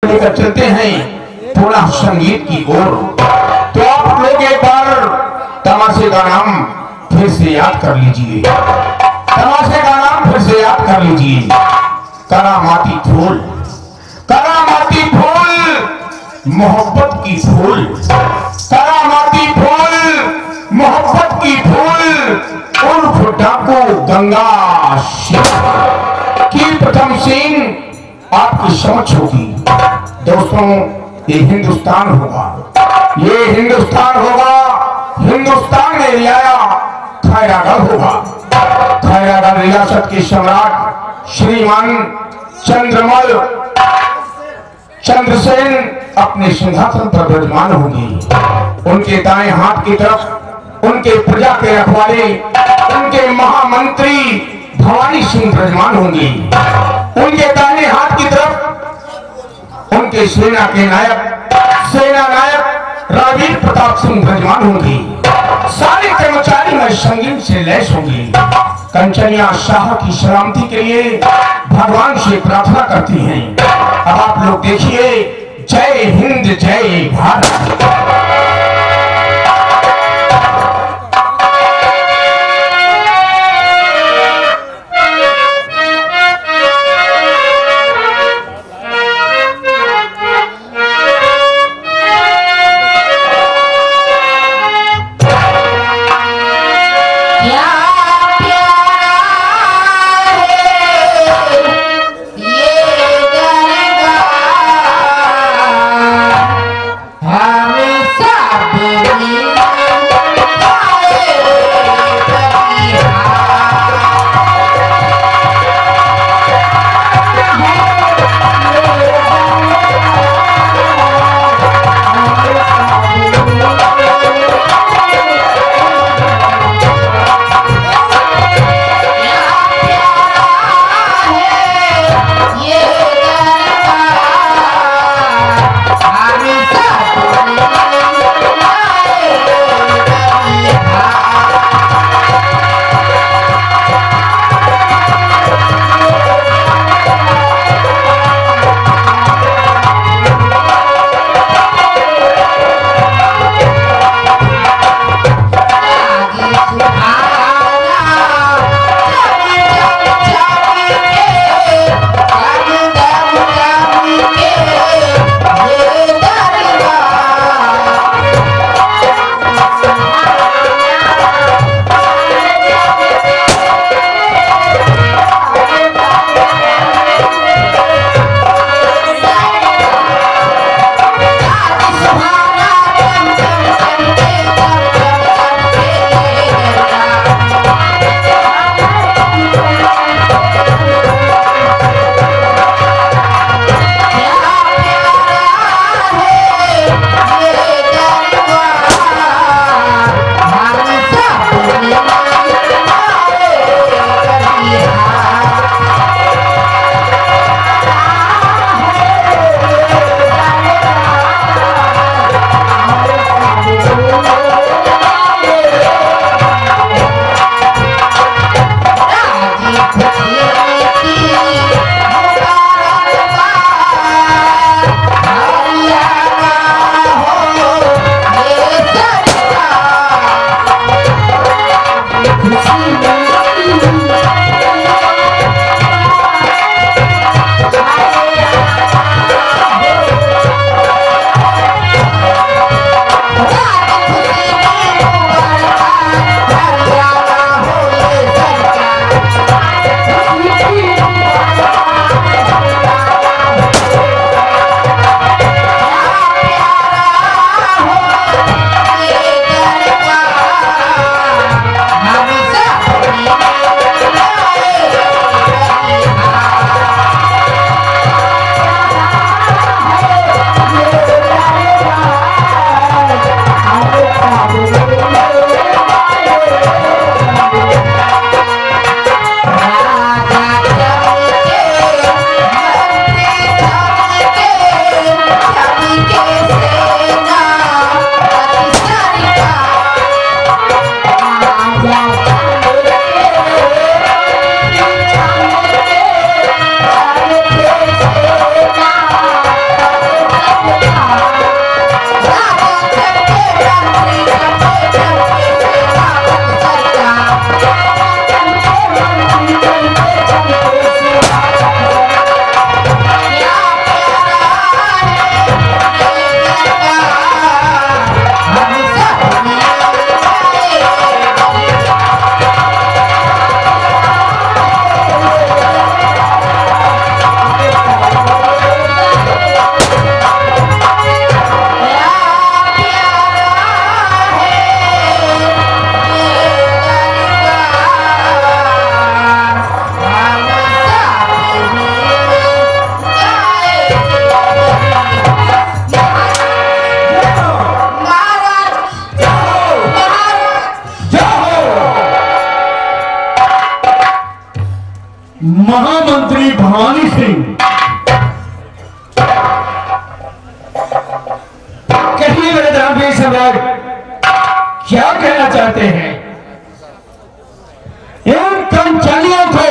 लेकर चलते हैं थोड़ा संगीत की ओर। तो आप लोग एक बार तमाशे का नाम फिर से याद कर लीजिए। तमाशे का नाम फिर से याद कर लीजिए। करामाती फूल, करामाती फूल, मोहब्बत की फूल, करामाती फूल, मोहब्बत की फूल, उर्फ डाकू गंगा की प्रथम सीन आपकी समझ होगी। दोस्तों, ये हिंदुस्तान होगा, ये हिंदुस्तान होगा। हिंदुस्तान में रियाया खैरागढ़ होगा। खैरागढ़ रियासत के सम्राट श्रीमान चंद्रमल चंद्रसेन अपने सिंहासन पर विराजमान होंगे। उनके दाएं हाथ की तरफ उनके प्रजा के रखवाले, उनके महामंत्री भवानी सिंह विराजमान होंगे। उनके दाहिने हाथ की तरफ उनके सेना के नायक, सेना नायक रणवीर प्रताप सिंह विराजमान होंगे। सारे कर्मचारी में संगीत से लैस होंगे। कंचनिया शाह की सलामती के लिए भगवान से प्रार्थना करती हैं। अब आप लोग देखिए, जय हिंद जय भारत। I'm महामंत्री भवानी सिंह, कहिए मेरे धर्मवीर सम्राट, क्या कहना चाहते हैं? इन कर्मचारियों को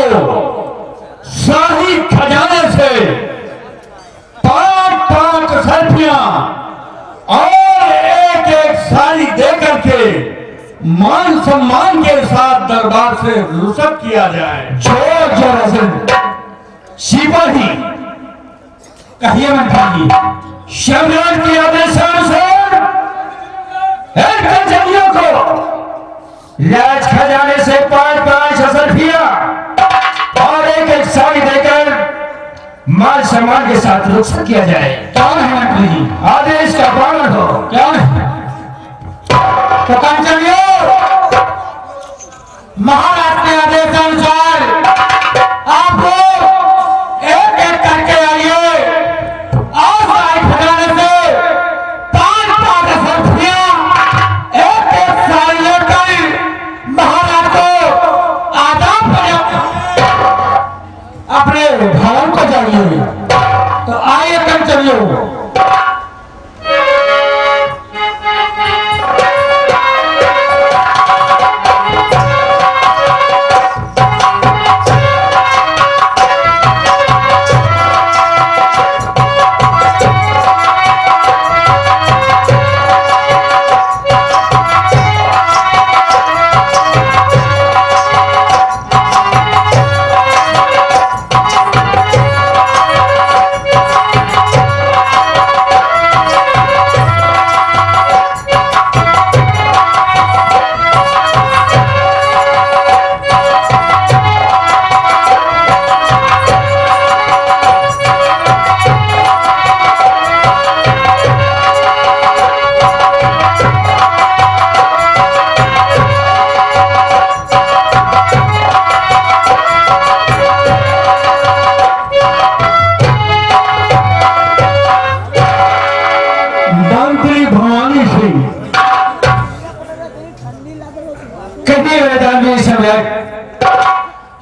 शाही खजाने से 5-5 सर्फियां और एक साड़ी देकर के मान सम्मान के साथ दरबार से रुखसत किया जाए। सिपाही, कहिए मंत्री जी। सम्राट के आदेशानुसार इन कर्मचारियों को राज खजाने से 5-5 सर्फियां और एक साड़ी देकर मान सम्मान के साथ रुखसत किया जाए। क्या है मंत्री जी? आदेश का पालन हो। क्या है? तो कर्मचारियों, महाराज के आदेश अनुसार आप लोग एक एक करके आइए और सारे खजाने से 5-5 सर्फियां एक साड़ी लेकर महाराज को आदाब अपने भवन को जाइए। तो आइए कर्मचारियों।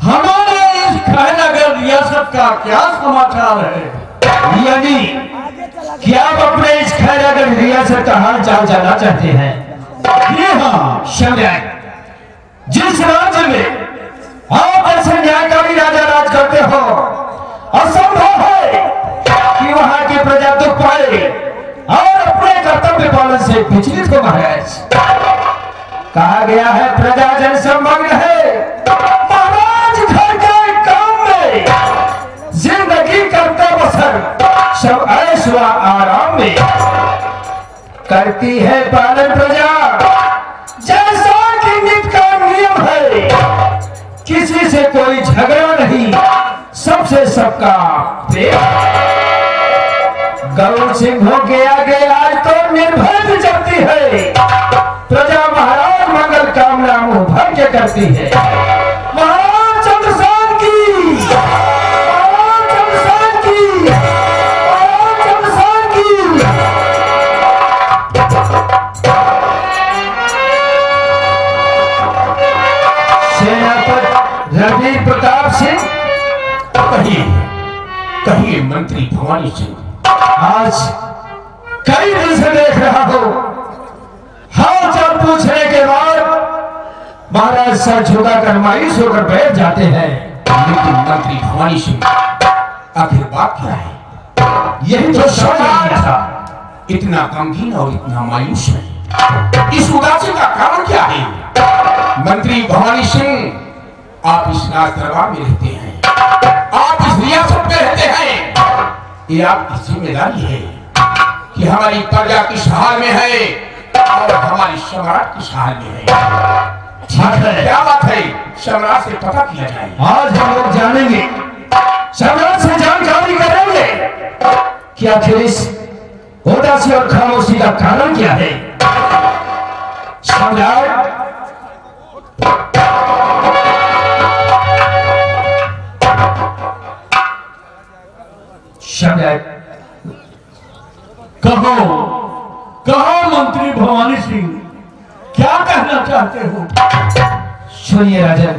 हमारे इस खैरनगर रियासत का क्या समाचार है? यानी क्या आप अपने इस खैरनगर रियासत का हाल चाल जानना चाहते हैं? जी हाँ सम्राट, जिस राज्य में आप ऐसे न्यायकारी राजा राज करते हो, असंभव है कि वहां की प्रजा दुख पाए और अपने कर्तव्य पालन से विचलित हो। महाराज, कहा गया है प्रजा जन समग्र है। महाराज घर के काम में जिंदगी करते बसर सब ऐश व आराम में करती है पालन प्रजा, जैसा कि नित्य का नियम है। किसी से कोई झगड़ा नहीं, सबसे सबका प्रेम। गौ सिंहों के आगे आज तो निर्भय चलती है प्रजा। महाराज मंगल कामना मुंह भर के करती है। महाराज चंद्रसेन की, महाराज चंद्रसेन की, महाराज चंद्रसेन की। सेनापति रणवीर प्रताप सिंह, कहिए मंत्री भवानी सिंह, आज कई दिन से देख रहा हो, हाल चाल पूछने के बाद महाराज सर झुकाकर मायूस होकर बैठ जाते हैं। लेकिन मंत्री भवानी सिंह, आखिर बात क्या है? यही तो समझ नहीं था, इतना गमगीन और इतना मायूस है। इस उदासी का कारण क्या है? मंत्री भवानी सिंह, आप इस राज दरबार में रहते हैं, आप इस रियासत में रहते हैं, ये आपकी जिम्मेदारी है कि हमारी प्रजा किस हाल में है और हमारी सम्राट किस हाल में है। ठीक है, क्या बात है? सम्राट से पता किया जाए। आज हम लोग जानेंगे, सम्राट से जानकारी करेंगे कि आखिर इस उदासी और खामोशी का कारण क्या है। सम्राट, कहो कहो मंत्री भवानी सिंह, क्या कहना चाहते हो? सुनिए राजन,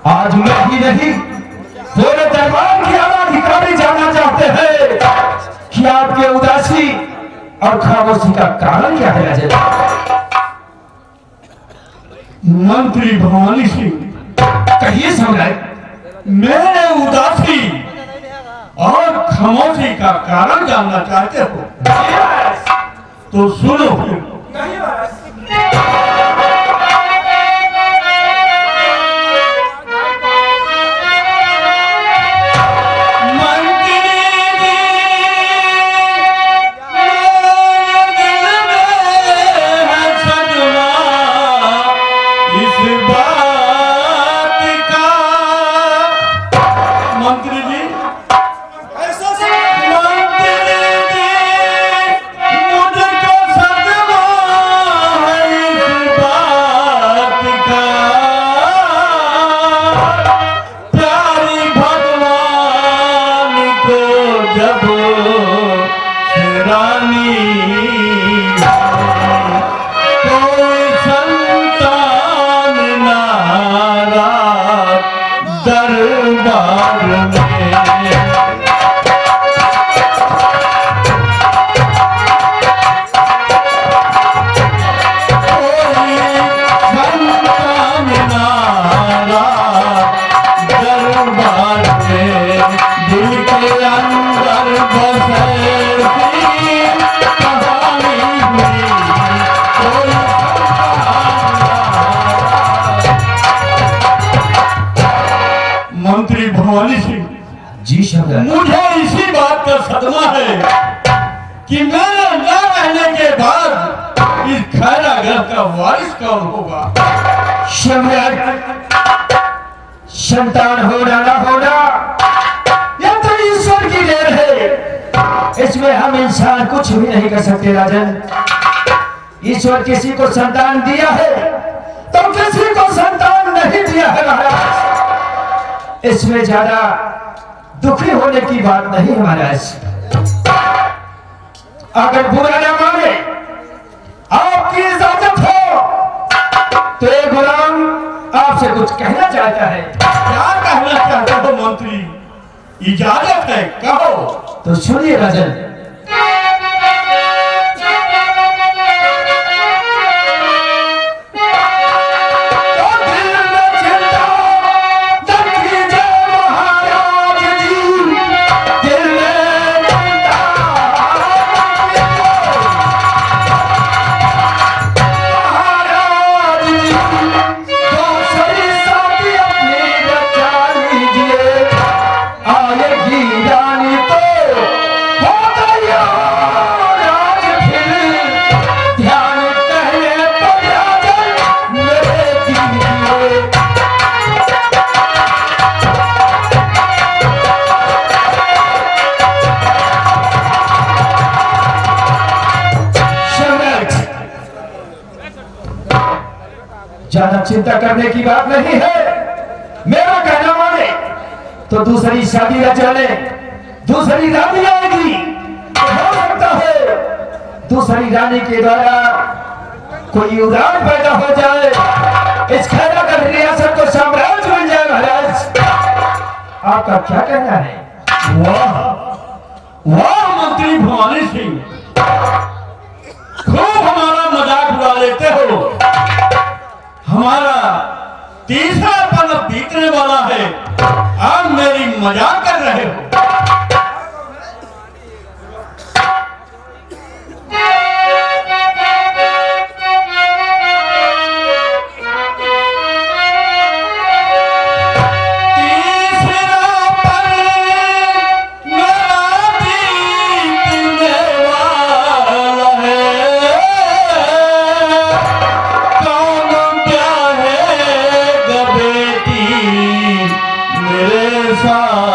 आज मैं ही नहीं पूरे दरबार के आला अधिकारी जानना चाहते हैं कि आपके उदासी और खामोशी का कारण क्या है राजन? मंत्री भवानी सिंह, कहिए सम्राट। मेरे उदासी और खामोशी का कारण जानना चाहते हो तो सुनो। मंत्री भवानी सिंह जी सम्राट। मुझे इसी बात का सदमा है कि मेरे न रहने के बाद इस खैरागढ़ का वारिस कौन होगा? सम्राट, संतान होना ना होना यह तो ईश्वर की देन है, इसमें हम इंसान कुछ भी नहीं कर सकते राजन। ईश्वर किसी को संतान दिया है तो किसी को संतान नहीं दिया है महाराज। इसमें ज्यादा दुखी होने की बात नहीं है महाराज। अगर बुरा न माने, आपकी इजाजत हो तो एक गुलाम आपसे कुछ कहना चाहता है। क्या कहना चाहते हो मंत्री? इजाजत है, कहो। तो सुनिए राजन। ज्यादा चिंता करने की बात नहीं है। मेरा कहना माने तो दूसरी शादी रचा ले, दूसरी रानी आएगी तो हो सकता है दूसरी रानी के द्वारा कोई उड़ान पैदा हो जाए, इस खैरागढ़ रियासत को साम्राज्य बन जाए महाराज। आपका क्या कहना है? वाह वाह मंत्री भवानी सिंह, खूब हमारा मजाक उड़ा लेते हो। हमारा तीसरा पल बीतने वाला है, आप मेरी मजाक कर रहे हो। मेरे साथ